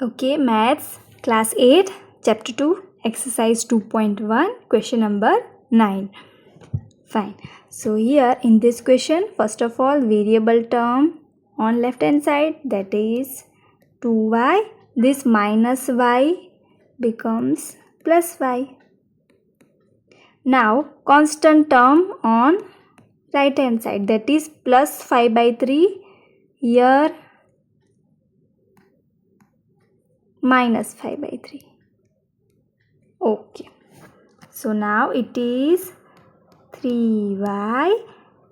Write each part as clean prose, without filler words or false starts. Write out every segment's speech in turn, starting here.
Okay, Maths, Class 8, Chapter 2, Exercise 2.1, question number 9. Fine. So here in this question, first of all, variable term on left hand side, that is 2y. This minus y becomes plus y. Now, constant term on right hand side, that is plus 5 by 3. Here minus 5 by 3. Okay. So now it is 3y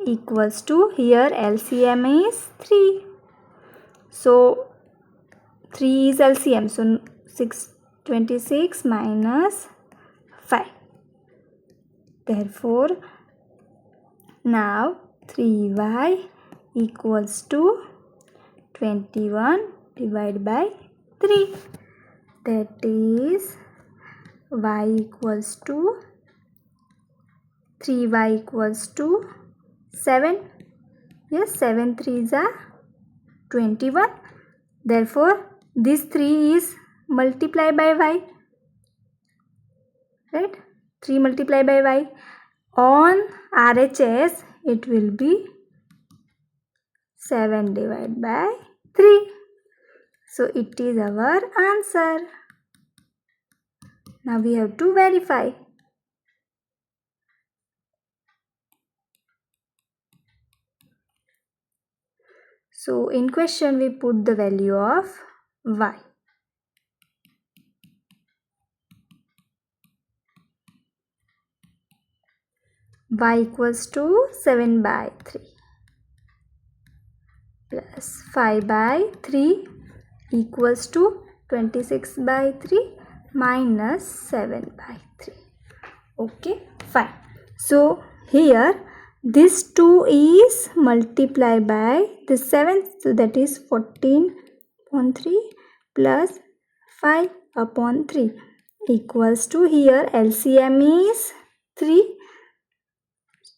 equals to, here LCM is 3. So 3 is LCM. So 26 minus 5. Therefore, now 3y equals to 21 divided by 3. That is y equals to 3y equals to 7. Yes, 7 3s are 21. Therefore, this 3 is multiplied by y. Right? 3 multiplied by y. On RHS, it will be 7 divided by 3. So, it is our answer. Now, we have to verify. So, in question, we put the value of y. Y equals to 7 by 3 plus 5 by 3 equals to 26 by 3 minus 7 by 3. Okay, fine. So, here this 2 is multiplied by the 7, so that is 14 upon 3 plus 5 upon 3 equals to, here LCM is 3,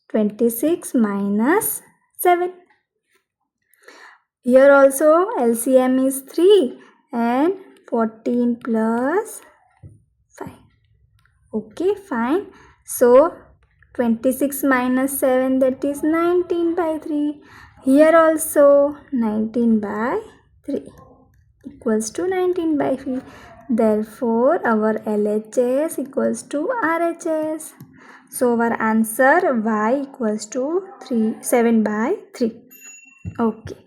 26 minus 7. Here also LCM is 3 and 14 plus 5. Okay, fine. So 26 minus 7, that is 19 by 3. Here also 19 by 3 equals to 19 by 3. Therefore, our LHS equals to RHS. So, our answer y equals to 7 by 3. Okay.